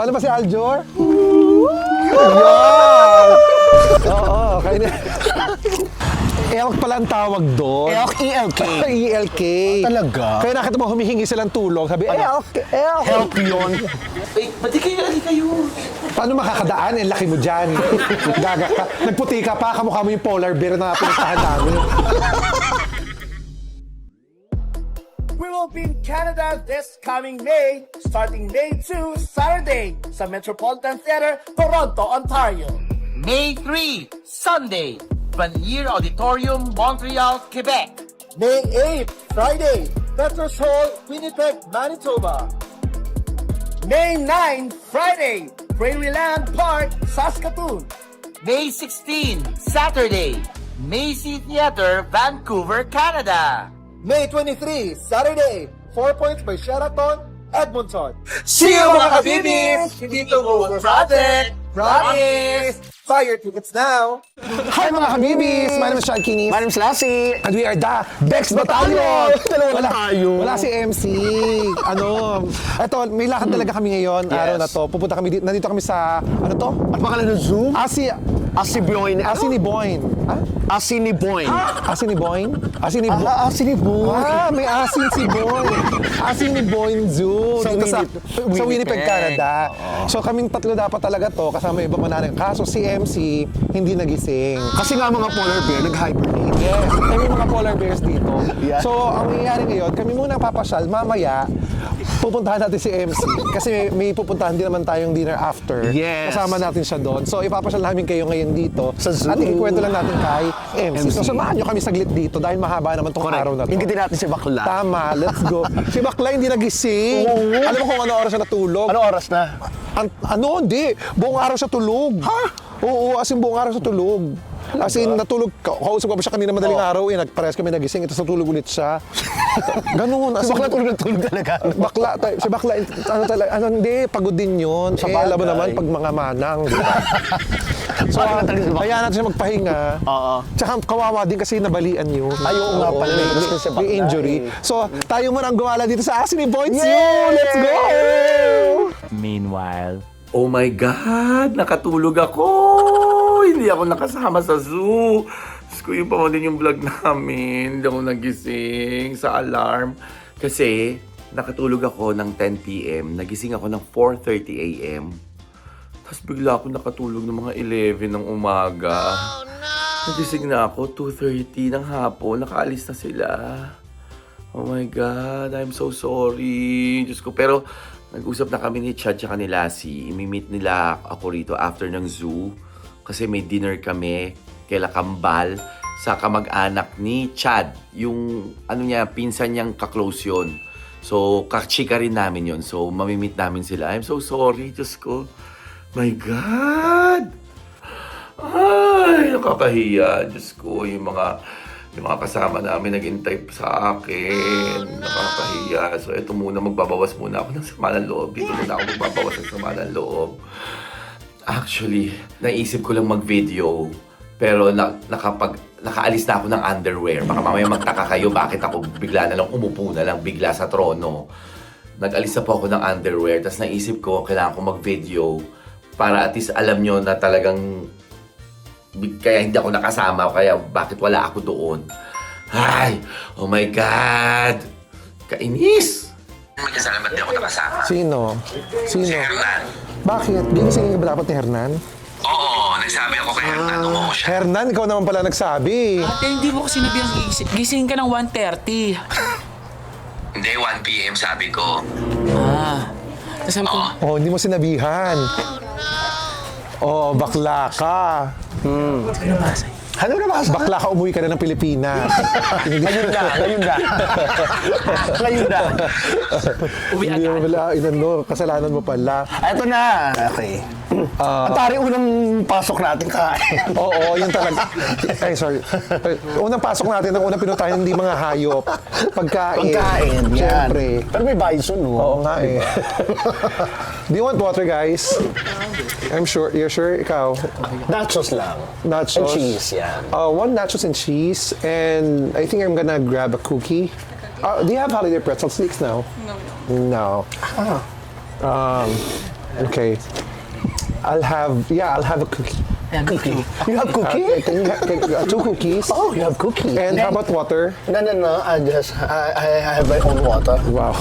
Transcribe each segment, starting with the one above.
Paano ba si Aljor? Yan! Oo, kaya na. Elk pala ang tawag doon. Elk, ELK. ELK. Talaga? Kaya nakita mo humihingi silang tulong. Sabi, elk, elk. Help yun. Wait, ba't di kayo? Paano makakadaan? Eh, laki mo dyan. Gaga ka. Nagputi ka pa, kamukha mo yung polar bear na pinuntahan namin. We will be in Canada this coming May, starting May 2, Saturday, sa Metropolitan Theatre, Toronto, Ontario. May 3, Sunday, Vanier Auditorium, Montreal, Quebec. May 8, Friday, Petros Hall, Winnipeg, Manitoba. May 9, Friday, Prairieland Park, Saskatoon. May 16, Saturday, Macy Theatre, Vancouver, Canada. May 23, Saturday, 4 Points by Sheraton, Edmonton. See you mga kabibis! Hindi to project! Promise! Fire tickets now! Hi mga kabibis! My name is Sean Kinis. My name's Lassie. And we are the Bex Battalion! Dalawa na tayo. Wala si MC. Eto, may lakad talaga kami ngayon, araw na to. Pupunta kami dito, nandito kami sa, ano to? Ang pangalan ng zoo? Asiniboyn. Asiniboyn. Asiniboyn? Asiniboyn? Asiniboyn. May asin si Boy. Asiniboyn Zoo. Sa Dito sa Winnipeg. Winnipeg, Canada. So kaming tatlo dapat talaga to, kasama yung iba mananang. Kaso si MC, hindi nagising. Kasi nga mga polar bear, nag-hibernate. Yes, kami mga polar bears dito. Yeah. So, ang nangyayari ngayon, kami muna papasyal. Mamaya, pupuntahan natin si MC. Kasi may pupuntahan din naman tayong dinner after. Yes. Kasama natin siya doon. So, ipapasyal namin kayo ngayon dito. Sa zoo. At ikikwento lang natin kay MC. So, samahan nyo kami saglit dito dahil mahaba naman tong araw na to. Hindi natin si Bakla. Tama, let's go. Si Bakla hindi nagising. Oo. Alam mo kung ano oras siya natulog? Ano oras na? Hindi. Buong araw siya tulog. Ha? Oo, as in buong araw siya tulog. As in, natulog, kausap ko pa siya kanina madaling araw, nagparehas kami nagising, ito natulog ulit siya. Ganun. Si Bakla tulog talaga. Si Bakla, hindi, pagod din yun. Alam mo naman, pag mga manang, di ba? So, kaya natin siya magpahinga. Oo. Tsaka kawawa din kasi nabalian yun. Ay, oo nga pala, may gusto si Bakla, may injury. So, tayo muna ang gumala dito sa Asiniboyn Zoo! Yay! Let's go! Meanwhile, Oh my God! Nakatulog ako! Hindi ako nakasama sa zoo. Diyos ko, yung pa din yung vlog namin. Hindi ako nagising sa alarm. Kasi nakatulog ako ng 10 p.m. Nagising ako ng 4:30 a.m. Tapos bigla ako nakatulog ng mga 11 ng umaga. Oh, no! Nagising na ako 2:30 ng hapon. Nakaalis na sila. Oh my God, I'm so sorry. Diyos ko, pero nag-usap na kami ni Chad at ni Lassie. Imi-meet nila ako rito after ng zoo. Kasi may dinner kami kaila Kambal sa kamag-anak ni Chad. Yung pinsan niyang kaklose yun. So, kachika rin namin yun. So, mamimit namin sila. I'm so sorry, Diyos ko. My God! Ay, nakakahiya. Diyos ko, yung mga kasama namin nag-intay sa akin. Nakakahiya. So, ito muna, magbabawas muna ako ng sama ng loob. Dito muna ako magbabawas ng sama ng loob. Actually, naisip ko lang mag-video. Pero nakaalis na ako ng underwear. Baka mamaya magtaka kayo bakit ako bigla na lang umupo na lang bigla sa trono. Nag-alis na po ako ng underwear. Tapos naisip ko, kailangan ko mag-video para at least alam nyo na talagang kaya hindi ako nakasama, kaya bakit wala ako doon. Ay, oh my God! Kainis! Magkasama, ba't di ako nakasama? Sino? Si Hernan. Bakit? Ginising ba dapat ni Hernan? Oo, nagsabi ako kay Hernan, umuho siya. Hernan, ikaw naman pala nagsabi. ate, hindi mo kasi sinabihan gising ka ng 1:30. Hindi, 1 p.m. sabi ko. Tapos sabi ko, Oh, hindi mo sinabihan. Oh, bakla ka. Ano na ba? Bakla ka, umuwi ka na ng Pilipinas. Ngayon na. uwi Hindi mo agad. pala, kasalanan mo pala. Ito na. Okay. Atari, unang pasok natin kain. Oo, yun talaga. Ay, sorry. Unang pasok natin, ang unang pinutahin, hindi mga hayop. Pagkain. Pagkain, yan. Siyempre. Pero may bison, no? Oo nga eh. Do you want water, guys? I'm sure. You're sure? Ikaw? Nachos lang. Nachos? And cheese, yan. One nachos and cheese, and I think I'm gonna grab a cookie. Do you have holiday pretzel sticks now? No. No. Okay. I'll have a cookie. Cookie. You have cookie? Can you have 2 cookies? Oh, you have cookie. And how about water? No. I have my own water. Wow.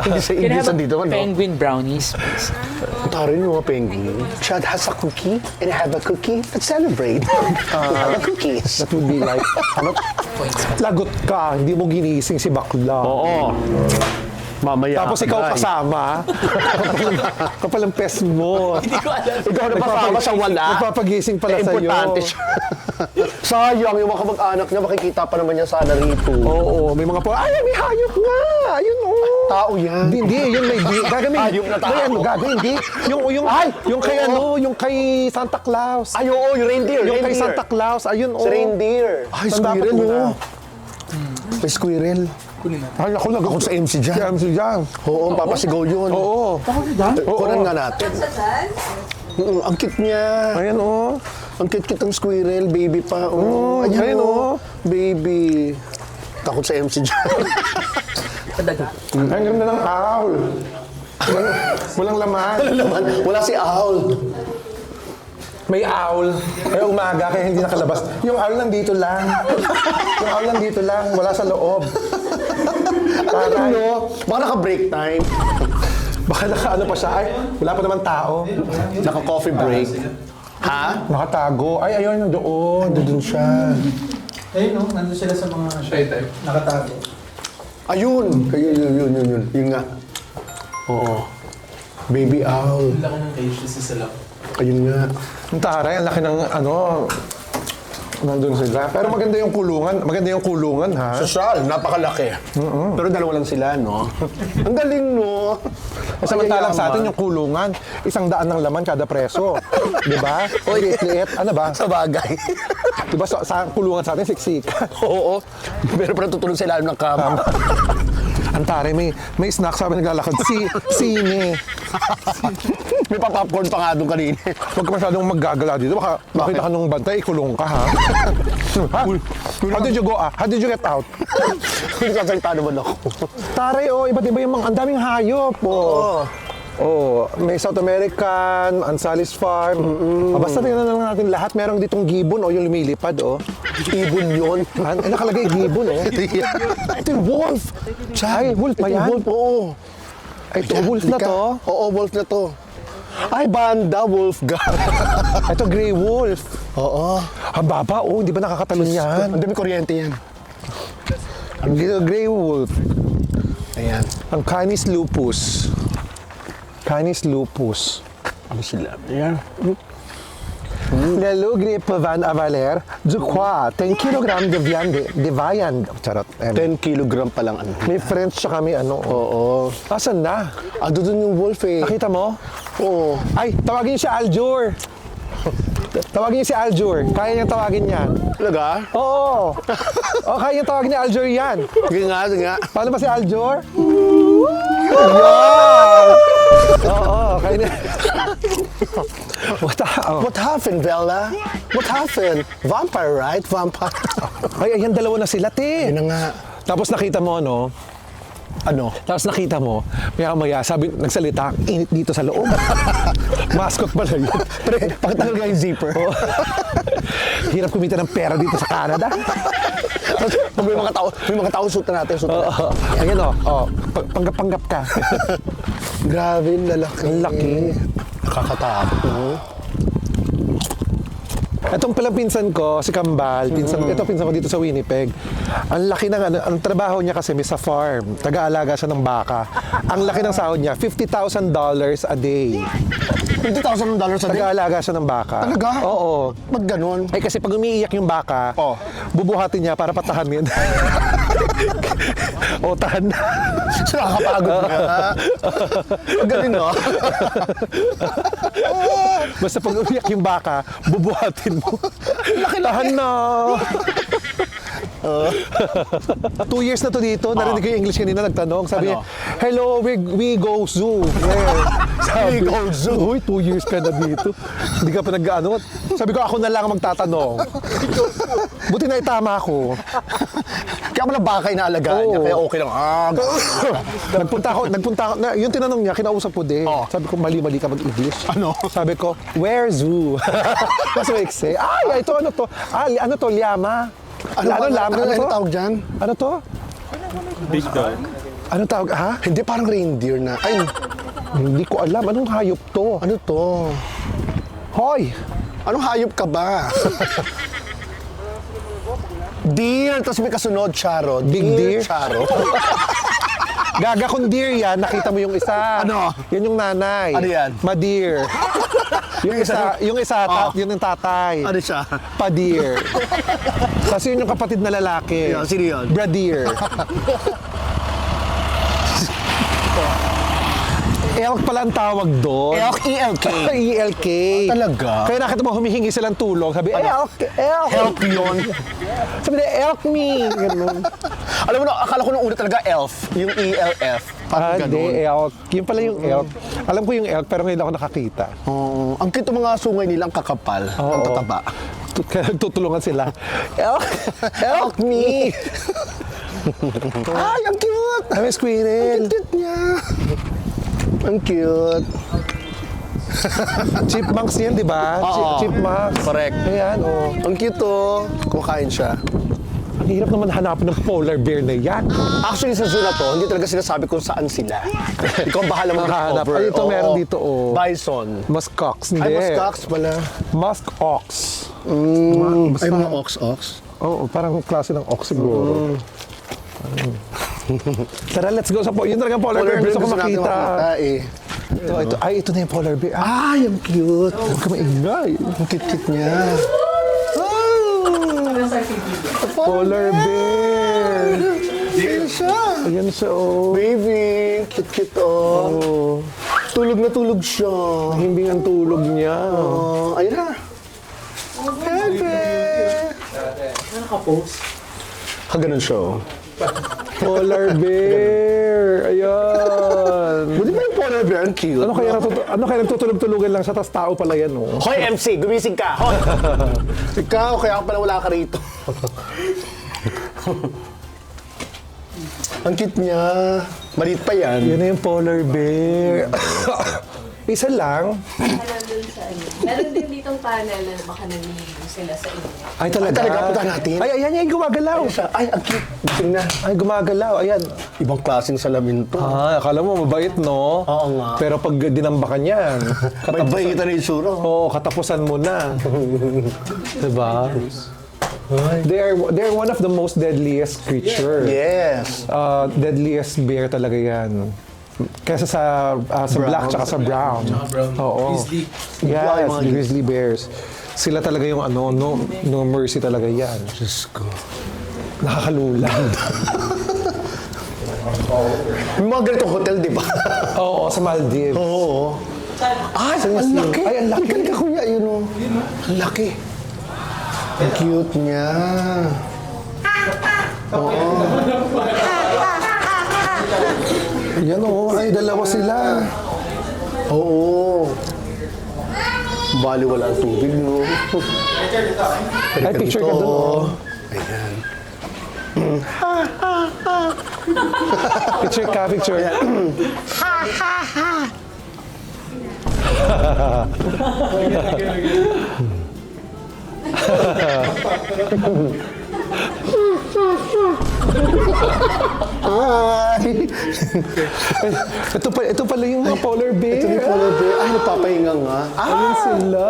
Hindi sa Can I have dito, a no? penguin brownies, please? Tarin yung mga penguin. Chad has a cookie, and I have a cookie. Let's celebrate. We have a cookies. That would be like, ano? Lagot ka, hindi mo ginising si bakla. Oo. Mamaya. Tapos ikaw kasama. Kapal ang pes mo. Hindi ko alam. Ikaw na pasama sa wala. Nagpapagising pala sa'yo. Importante siya. Sayang, yung mga kamag-anak niya, makikita pa naman niya sana rito. Oo, may mga po, ay, may hayop nga! Ayun, oo. Tao yan. Hindi, yun may gagawin. Hayop na tao. May ano, gagawin, hindi. Yung kay ano, yung kay Santa Claus. Ay, oo, yung reindeer. Yung kay reindeer. Santa Claus, ayun, oo. Si reindeer. Ay, Saan dapat squirrel, muna? oh. May squirrel. Ay, ako lang ako Sa MC dyan. Si MC dyan. Oo, papasigaw yun. Oo. Kunan nga natin. Ang cute niya. Ayan, oo. Ang cute ang squirrel, baby pa. Oh, ayan, oh. Baby. Takot sa MC dyan. Ang ganda ng owl. Walang laman. Wala si Owl. May owl. Kaya umaga, kaya hindi nakalabas. Yung owl nandito lang. Yung owl nandito lang. Wala sa loob. Taray. Ano? Baka naka-break time. Baka ano pa siya. Ay, wala pa naman tao. Naka-coffee break. Ha? Nakatago. Ay, ayun, nandoon. Doon siya. Ayun no, nandun sila sa mga shy type, nakatago. Ayun. Yun nga. Oo. Baby Owl. Ang laki ng cage, this is a lot. Ayun nga. Ang taray, ang laki ng ano. Nandun sila. Pero maganda yung kulungan. Maganda yung kulungan, ha? Social, napakalaki. Pero dalawa lang sila, no? Ang galing, no? Samantalang sa atin yung kulungan, 100 ng laman kada preso. Di ba? O, liit-liit. Ano ba? Sa bagay. Di ba sa kulungan sa atin, siksika. Oo. Pero tutulog sa ilalim ng kama. Ang taray, may snack sabi naglalakad. Sine. May pa-popcorn pa nga doon kanina. Huwag ka masyadong maggagala dito. Baka makita ka nung bantay, ikulong ka, ha? Ha? How did you go out? How did you get out? Nagsasalita naman ako. Taray, oh, iba't iba yung mga, ang daming hayop, oh. Oh, may South American, Ansalis Farm. Basta tingnan na lang natin lahat. Merong ditong gibon, oh, yung lumilipad, oh. Ibon yun. Nakalagay gibon, oh. Ito yung wolf. Ay, wolf ba yan? Wolf, oo. Ay, ito, wolf na to. Oo, wolf na to. Ay, banda, wolf ga. Ito, gray wolf. Oo. Ang baba, oh, hindi ba nakakatalon yan? Ang dami kuryente yan. Gray wolf. Ayan. Ang Canis lupus. Canis lupus. Ano sila? Ayan. Le loup van avaler du quoi 10 kg de viande de viande. Charot. 10 kilogram pa lang ano. May French siya kami ano. Oo. Asan na? Ando dun yung wolf eh. Nakita mo? Oo. Ay, tawagin niyo si Aljur. Tawagin niyo si Aljur. Kaya niyang tawagin yan. Talaga? Oo. O, kaya niyang tawagin ni Aljur yan. Sige nga, sige nga. Paano ba si Aljur? Yan! Oo, kaya niya. What happened, Bella? What happened? Vampire, right? Vampire. Ay, ayan, dalawa na sila, te. Yun na nga. Tapos nakita mo, no? Ano? Tapos nakita mo, maya-maya, sabi, nagsalita, init dito sa loob. Mascot pala yun. Pre, pakitanggal nga yung zipper. Oo. Hirap kumita ng pera dito sa Canada. Tapos, pag may mga tao, suit na natin, suit na natin. Oo. Ayan o, panggap-panggap ka. Grabe, lalaki. Ang laki. Nakakatakot, no? Itong palang pinsan ko, si Kambal, ito pinsan ko dito sa Winnipeg. Ang laki ng, ang trabaho niya kasi may sa farm. Taga-alaga siya ng baka. Ang laki ng sahod niya, $50,000 a day. $50,000 a day? Taga-alaga siya ng baka. Talaga? Oo. Ba't ganun? Ay kasi pag umiiyak yung baka, Oh. bubuhatin niya para patahanin. O, tahan na. Nakakapagod nga. Ang galing, no? Basta pag umiyak yung baka, bubuhatin mo. Tahan na. 2 years na to dito. Narinig ko yung English kanina nagtanong. Sabi niya, Ano? hello, we go zoo. Where? Sabi, We go zoo. Uy, 2 years ka na dito. Hindi ka pa nag-ano. Sabi ko, ako na lang ang magtatanong. Buti na itama ko. Kaya pala baka inaalagaan niya, Oo. kaya okay lang. nagpunta ako, yung tinanong niya, kinausap ko din. Oh. Sabi ko, mali-mali ka mag-English. Ano? Sabi ko, where zoo? Mas maikse. Ay, ito, ano to? Ano to, llama? Ano to? tawag dyan? Ano to? Big dog. Ano tawag, ha? Hindi, parang reindeer na. Ay, Hindi ko alam. Anong hayop to? ano to? Hoy! Anong hayop ka ba? Deer, tapos may kasunod, Charo. Big deer? Charo. Gaga kung deer yan, nakita mo yung isa. Ano? Yan yung nanay. Ano yan? Madeer. yung isa, Oh. yun yung tatay. Ano siya? Padeer. Kasi yun yung kapatid na lalaki. Yeah, sino yun? Bradier. Elk pala ang tawag doon. Elk, ELK. ELK. Talaga? Kaya nakita mo humihingi silang tulong. Sabi, elk, elk. Help yun. Sabi nila, elk me. Ganun. Alam mo na, akala ko nung una talaga elf. Yung ELF. Parang Hindi, ganun. elk. Yun pala yung elk. Alam ko yung elk, pero ngayon ako nakakita. Oo. Ang cute ng mga sungay nilang kakapal. Ang tataba. Kaya tutulungan sila. Elk, elk me. Ay, ang cute! Ay, squirrel. Ang cute niya. Ang cute. Chipmunks yan, di ba? Oo. Chipmunks. Correct. Ayan, oh. Ang cute oh. Kumakain siya. Ang hirap naman hanapin ng polar bear na yan. Actually, sa zoo na to, hindi talaga sinasabi kung saan sila. Ikaw ang bahala Makahanap. mag-discover. Ay, ito Oo. meron dito, oh. Bison. Muskox, hindi. Ay, muskox pala. Musk ox. Ay, mga ox-ox. Oo, parang klase ng ox siguro. Tara, let's go sa Yun talagang polar bear. Gusto ko natin makita. eh. Ito. Ay, ito na yung polar bear. Ay, ang cute. Huwag ka maingay. Ang cute-cute niya. Polar bear. Ayan siya. Ayan siya, oh. Baby, cute-cute oh. Tulog na tulog siya. Himbing ang tulog niya. Oh, ayun na. Bebe. Kaganon siya oh. Polar bear. Ayan. Buti ba yung polar bear? Ang cute. Ano kaya nagtutulog-tulugan lang siya, tas tao pala yan, oh. Hoy, MC, gumising ka. Hoy. Ikaw, kaya pala wala ka rito. Ang cute niya. Maliit pa yan. Yan na yung polar bear. Isa lang. Nandun sa ano. Meron din ditong panel na baka naniligo sila sa inyo. Ay, talaga. Ay, talaga? Punta natin? Ay, ayan, ayan, gumagalaw. Ayun siya. Ay, ang cute. Gising na. Ay, gumagalaw. Ayan. Ibang klaseng salamin to. Ah, akala mo mabait, no? Oo nga. Pero pag dinambakan yan, Mabait na yung sura. oo, katapusan mo na. Diba? They're one of the most deadliest creature. Yes. Deadliest bear talaga yan. Kesa sa black tsaka sa brown. Oo. Grizzly. Yes, Mga grizzly bears. Sila talaga yung ano, no mercy talaga yan. Diyos ko. Nakakalulan. May mga ganitong hotel, di ba? Oo, sa Maldives. Oo. Ay, ang laki. Ay, ang laki. Ang ganda kuya, yun o. Ang laki. Ang cute niya. Yan o, ay dalawa sila. Oo. Bali wala ang tubig, no? Ay, picture ka doon. Oh. Ayan. Picture ka, picture. Ay! Ito pala yung mga polar bear. Ito yung polar bear. Ay, nagpapahinga nga. Ayun sila.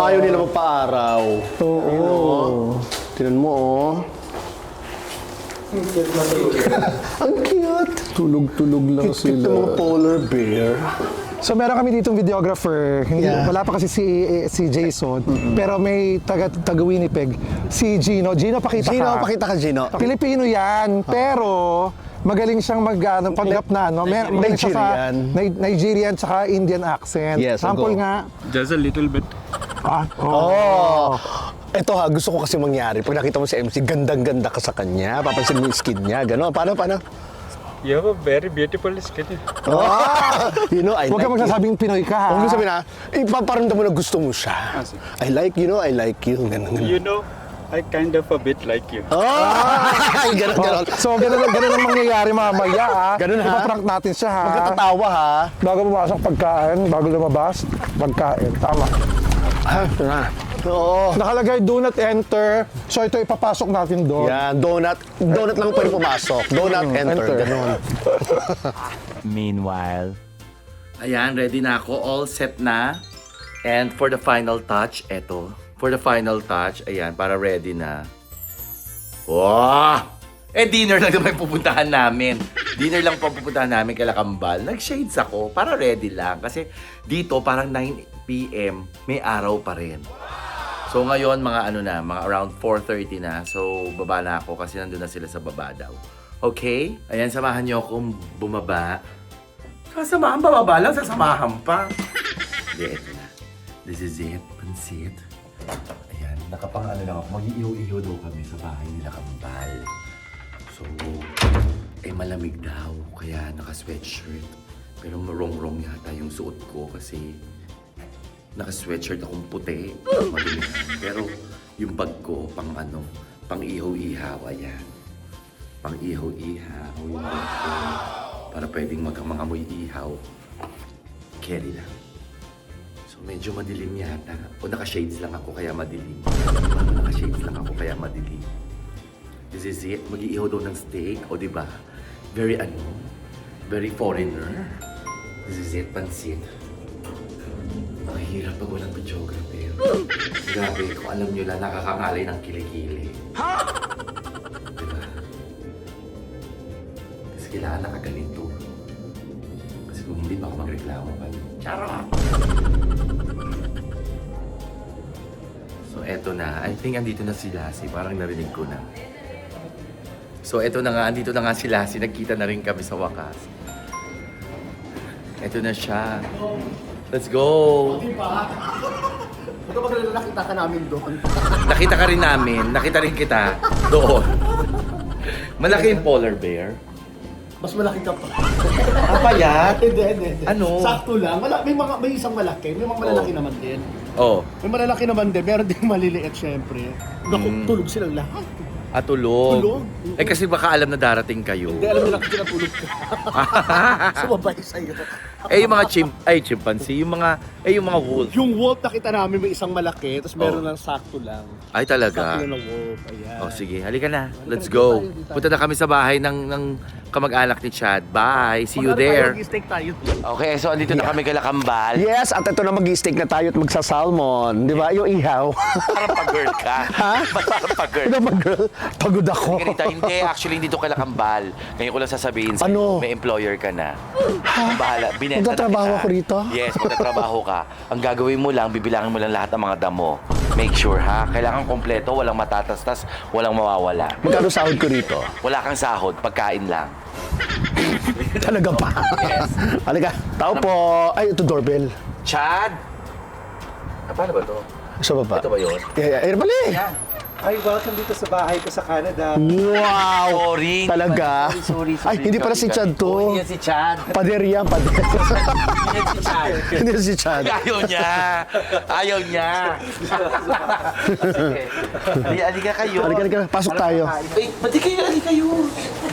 Ayaw nila magpa-araw. Oo. Tinan mo, oh. Ang cute. Tulog-tulog lang Cute ng mga polar bear. So meron kami ditong videographer. Hindi, Yeah. wala pa kasi si Jason. Pero may taga Winnipeg. Si Gino. Gino, pakita Gino, ka. pakita ka, Gino. Pilipino yan. Pero magaling siyang panggap na, no? Magaling siya sa Nigerian tsaka Indian accent. Yes, Sample go. nga. Just a little bit. Oh. Ito ha, gusto ko kasi mangyari. Pag nakita mo si MC, gandang-ganda ka sa kanya. Papansin mo yung skin niya. Gano'n. Paano? You have a very beautiful skin. You know, I Huwag ka like you. magsasabing Pinoy ka, ha? Huwag mo sabihin na, ipaparamdam mo na gusto mo siya. I like you. Ganun. You know, I kind of a bit like you. Oh! Ganon. So, ganun ang mangyayari mamaya, ha? Ganun, ha? Ipaprank natin siya, ha? Magkatatawa ha. Bago pumasok pagkain, bago lumabas, pagkain. Tama. Ito na. Oo. Nakalagay, do not enter. So, ito ipapasok natin doon. Yan, donut. Donut lang pwede pumasok. Donut, enter. Ganon. Meanwhile, ayan, ready na ako. All set na. And for the final touch, eto. For the final touch, ayan, para ready na. Wow! Dinner lang naman pupuntahan namin. Dinner lang po pupuntahan namin kay Lakambal. Nag-shades ako para ready lang. Kasi dito, parang 9 p.m., may araw pa rin. So ngayon, mga around 4:30 na. So, baba na ako kasi nandun na sila sa baba daw. Okay? Ayan, samahan niyo akong bumaba. Sasamahan, bababa lang, sasamahan pa. Hindi, ito na. This is it, pansit. Ayan, lang ako. Mag-iihaw-ihaw daw kami sa bahay nila Kambal. So, malamig daw. Kaya naka-sweatshirt. Pero wrong yata yung suot ko kasi naka-sweatshirt akong puti. Madilim. Pero yung bag ko, pang ihaw-ihaw. Ayan. Pang ihaw-ihaw. Yung bag ko. Para pwedeng mag-amoy ihaw. Carry lang. Medyo madilim yata. O naka-shades lang ako kaya madilim. Naka-shades lang ako kaya madilim. This is it. Mag-iihaw daw ng steak. O diba? Very very foreigner. This is it. Pansit. Ang hirap pag walang videographer. Grabe. Kung alam nyo lang, nakakangalay ng kilikili. Diba? Kasi kailangan nakaganito. Kasi kung hindi, baka magreklamo pa. Charot! So, eto na. I think andito na si Lassie. Parang narinig ko na. So, eto na nga. Andito na nga si Lassie. Nagkita na rin kami sa wakas. Eto na siya. Let's go! Ito maglalala, nakita ka namin doon. Nakita ka rin namin. Nakita rin kita doon. Malaki yung polar bear. Mas malaki ka pa. Payat? Hindi. Ano? Sakto lang. May isang malaki. May mga malalaki naman din. Oh. May malalaki naman din. Meron din maliliit, syempre. Naku, tulog silang lahat. Tulog. Tulog. Kasi baka alam na darating kayo. Hindi, alam nila kung natulog ka. Sumabay sa'yo. Yung mga chimpanzee, yung mga wolf. Yung wolf nakita namin may isang malaki, tapos meron lang sakto lang. Ay talaga. Sakto lang ng wolf. Ayan. Oh, sige, halika na. Let's go. Punta na kami sa bahay ng kamag-anak ni Chad. Bye. See you there. Mag-steak tayo. Okay, so andito na kami kay Lakambal. Yes, at ito na mag-steak na tayo at magsa-salmon. Di ba? Yung ihaw. Parang pag-girl ka. Ha? Parang pag-girl. Ano ba, girl? Pagod ako. Ganito, hindi. Actually, hindi to kay Lakambal. Ngayon ko lang sasabihin sa'yo. Ano? May employer ka na. Ang bahala. Binenta na Magtatrabaho kita. ako rito? Yes, magtatrabaho ka. Ang gagawin mo lang, bibilangin mo lang lahat ng mga damo. Make sure ha. Kailangan kompleto, walang matatastas, walang mawawala. Magkano sahod ko rito? Wala kang sahod, pagkain lang. Talaga pa? Yes. Halika. Tao po. Ay, ito doorbell. Chad! Paano ba to? Sa baba. Ito ba yun? Ay, bali. Ay, welcome dito sa bahay ko sa Canada. Wow! Sorry. Talaga? Sorry. Ay, hindi pala si Chad to. Hindi yan si Chad. Pader yan, pader. Hindi yan si Chad. Hindi si Chad. Ayaw niya. Ayaw niya. Sige. Halika kayo. Halika. Pasok tayo. Ba't di kayo kayo?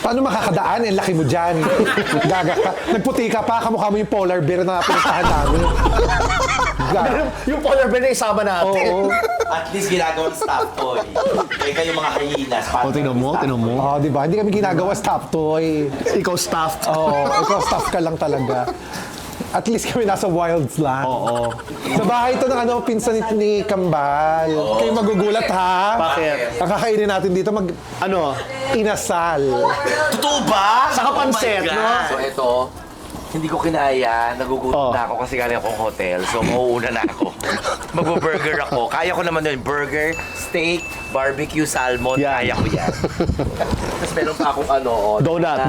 Paano makakadaan? Eh, laki mo dyan. Gaga ka. Nagputi ka pa, kamukha mo yung polar bear na pinuntahan namin. Gaga. Yung polar bear na isama natin. Oo. At least ginagawang staff toy. Eh kayo mga hyenas. O, tingnan mo. Oh, di ba? Hindi kami ginagawa stop toy. Ikaw staffed. Oo, ikaw staff ka lang talaga. At least kami nasa wilds lang. Oo. Sa bahay ito ng pinsan ni Kambal. Kayo magugulat ha? Bakit? Ang kakainin natin dito Ano? Ah, inasal. Totoo ba? Saka pansit, my God. no? So ito, hindi ko kinaya. Nagugutom na ako kasi galing akong hotel. So mauuna na ako. Mag-burger ako. Kaya ko naman yun. Burger, steak, barbecue, salmon. Yan. Kaya ko yan. Tapos meron pa akong Donut.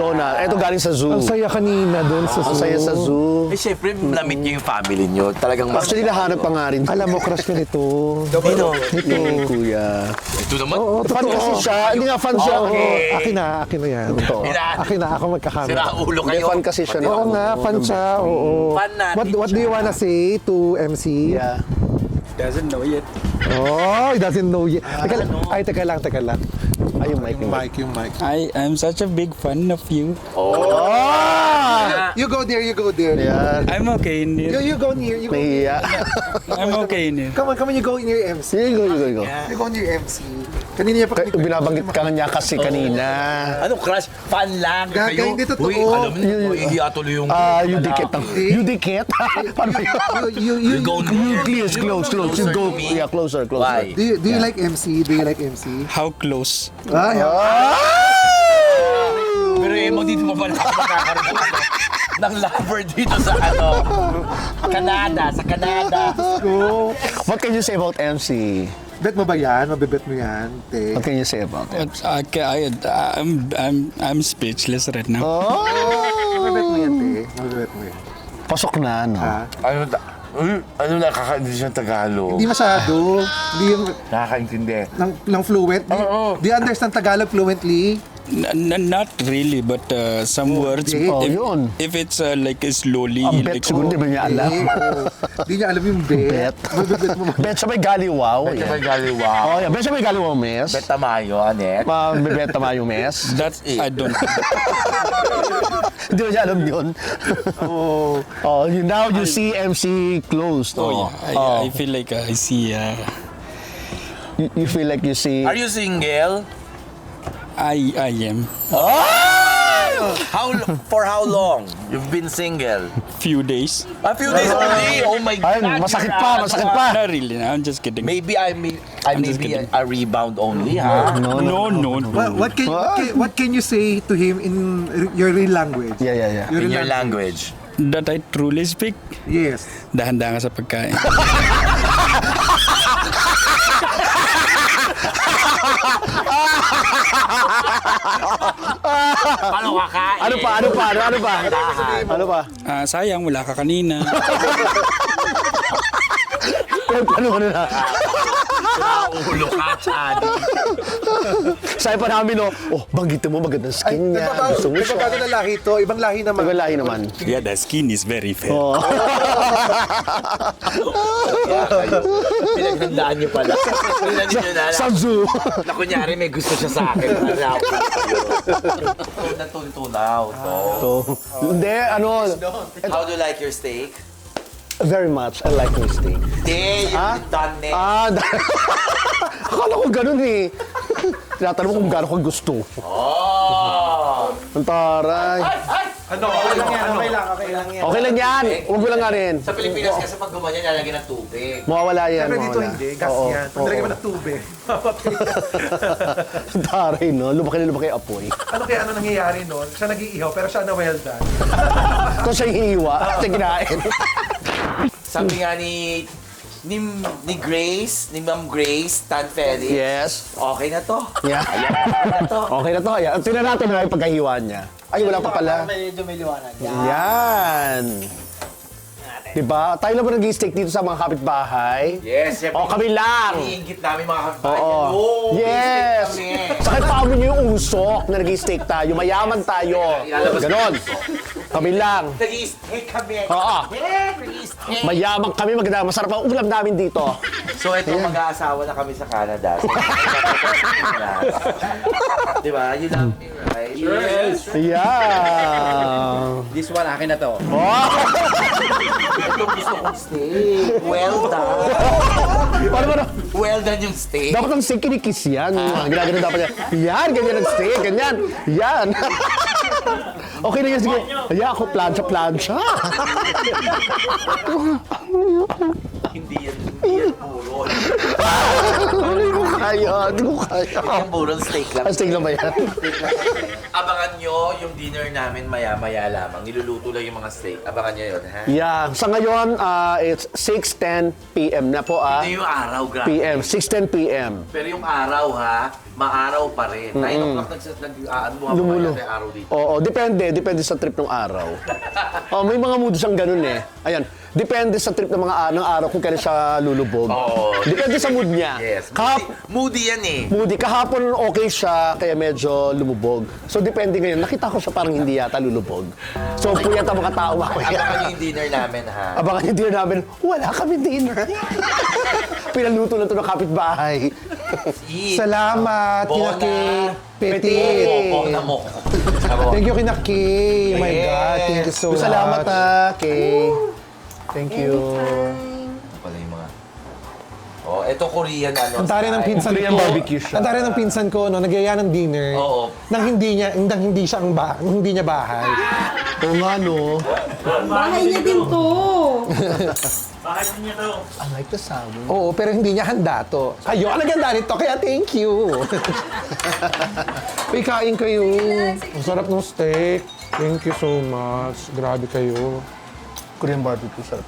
Ito galing sa zoo. Ang saya kanina doon sa Ang saya sa zoo. Eh, syempre, na-meet niyo yung family niyo. Talagang mas... Actually, nahanap pa nga rin. Alam mo, crush ko nito. Dino. Ni Kuya. Ito naman. Oo, Fan totoo. kasi siya. Hindi nga fan siya. Oo, Okay. akin na yan. Totoo. Akin na, ako magkakamera. Sira ulo Hindi, kayo. fan kasi siya. Oo nga, fan siya. Oo. Fan natin What do you wanna say to MC? Yeah. doesn't know yet. Oh, he doesn't know yet. Teka lang. Ay, yung mic. Yung mic. I'm such a big fan of you. You go there. Yan. I'm okay in here. You go near. You go Nahiya. I'm okay in here. Come on, you go near MC. Sige, go. You go near MC. Kanina niya pa Binabanggit ka nga niya kasi kanina. Ano, crush? Fan lang Gaga, kayo? hindi totoo. Uy, alam mo, hihiya tuloy yung... You dikit ang... You dikit? Paano yun? You go You close. You go. Yeah, closer. Why? Do you like MC? How close? Pero mo dito mo pala ako nakakarinig ng lover dito sa sa Canada. What can you say about MC? Bet mo ba yan? Mabibet mo yan, te? What can you say about it? I'm speechless right now. Mabibet mo yan, te. Mabibet mo yan. Pasok na, no? Ha? Ano nakakaintindi siyang Tagalog? Hindi masyado. Hindi yung Nakakaintindi. ng fluent. Do you understand Tagalog fluently? Not really, but some words. Okay. Oh, yun. If it's like slowly, Ang bet like, siguro, di ba niya alam? Hindi niya alam yung bet. Bet. Mabibet mo ba? Bet sa may galiwaw. Bet sa may yeah. galiwaw. Oh, yeah. Bet sa may galiwaw, mes. Bet tamayo, Anet. Bebet tama yung mes. that's I don't. Hindi ba niya alam yun? Oh. Now you see MC closed. Oh yeah, I feel like I see. You feel like you see... Are you single? I am For how long? You've been single? few days. A few days only. Oh my Ay, God. masakit pa. Not really. I'm just kidding. Maybe I may just be kidding. a rebound only, ha? No. What can you say to him in your real language? Yeah. In your language. That I truly speak. Yes. Dahan-dahan ka sa pagkain. Paano kakain? Ano pa? Sayang, wala ka kanina. Paano na? Ulo ka, Chad. Sabi pa namin, banggitin mo magandang skin niya. Gusto mo siya. Nagbabago na lahi to. Ibang lahi naman. Ibang lahi naman. Yeah, the skin is very fair. Pinaghandaan niyo pala. Tingnan niyo na. Sa zoo. Na kunyari may gusto siya sa akin. Natutunaw to. Hindi, How do you like your steak? very much. I like my steak. Hindi, yung done it. Akala ko ganun eh. Tinatanong mo kung gaano ko gusto. Oh! Ang taray. Okay lang yan. Huwag mo lang nga rin. Sa Pilipinas kasi pag gumanyan, nalagyan ng tubig. Mawawala yan. Pero dito mawawala. hindi. Gas yan. Pag nilagyan mo ng tubig. Ang taray, no? Lumaki apoy. Ano kaya nangyayari nun? Siya nag-iihaw pero siya na well done. Kung siya hihiwa, siya kinain. Sabi nga ni Grace, ni Ma'am Grace Tanfelix. Yes. Okay na to. Yeah. Okay na to. Okay na to. Ayan. Tingnan natin na yung pagkahiwa niya. Ay, wala pa pala. Medyo may liwanag. Yan. Diba? Tayo lang ba nag-i-steak dito sa mga kapitbahay? Yes, syempre. Kami lang. Iniinggit namin mga kapitbahay. Oo. No, Yes! kami. Sakit pa kami yung usok na nag-i-steak tayo. Mayaman tayo. Ganon. Kami lang. Nag-i-steak kami. Oo. Yeah, nag-i-steak. Mayaman kami. Maganda. Masarap ang ulam namin dito. So ito, mag-aasawa na kami sa Canada. Di ba? You love me, right? Yes. Yeah. This one, akin na to. Ito gusto kong steak. Well done. Paano? Well done yung steak. Dapat ang steak kinikis yan. Ginagano dapat yan. Yan, ganyan ang steak. Ganyan. Yan. Okay na yan. Sige. Ayan ako, plancha. Hindi yan puro. Hindi ko kaya. Yung puro steak lang. Ang steak lang ba yan? Abangan nyo yung dinner namin maya-maya lamang. Niluluto lang yung mga steak. Abangan nyo yun, ha? Yeah. Sa ngayon, it's 6:10 p.m. na po. Hindi yung araw, grabe. PM. 6:10 p.m. Pero yung araw, ha? Maaraw pa rin. 9 o'clock Lumulo. yung araw dito. Oo, depende. Depende sa trip ng araw. May mga mood siyang ganun eh. Ayan. Depende sa trip ng mga ng araw kung kailan siya lulubog. Oo. Depende sa mood niya. Yes. Moody yan eh. Moody. Kahapon okay siya, kaya medyo lumubog. So, depende ngayon. Nakita ko siya parang hindi yata lulubog. So, puyat ang mga tao mamaya. Abangan yung dinner namin, ha? Abangan yung dinner namin. Wala kami dinner. Pinaluto lang ito ng kapitbahay. Salamat, Kina Bona. Kay. Petit. Opo, na mo. Thank you, Kina Kay. My Yes. God, thank you so much. Salamat Kay. Thank you. Pala yung mga... Oh, ito Korean ano. Ang tari ng pinsan Korean ko. barbecue siya. Ang tari ng pinsan ko, no, nagyaya ng dinner. Oo. Nang hindi siya hindi niya bahay. Oo nga, no? Bahay niya din to. I like the sound. Oo, pero hindi niya handa to. Kayo, ang naganda nito, kaya thank you. Uy, kain kayo. Ang sarap ng steak. Thank you so much. Grabe kayo. Korean barbecue, sarap.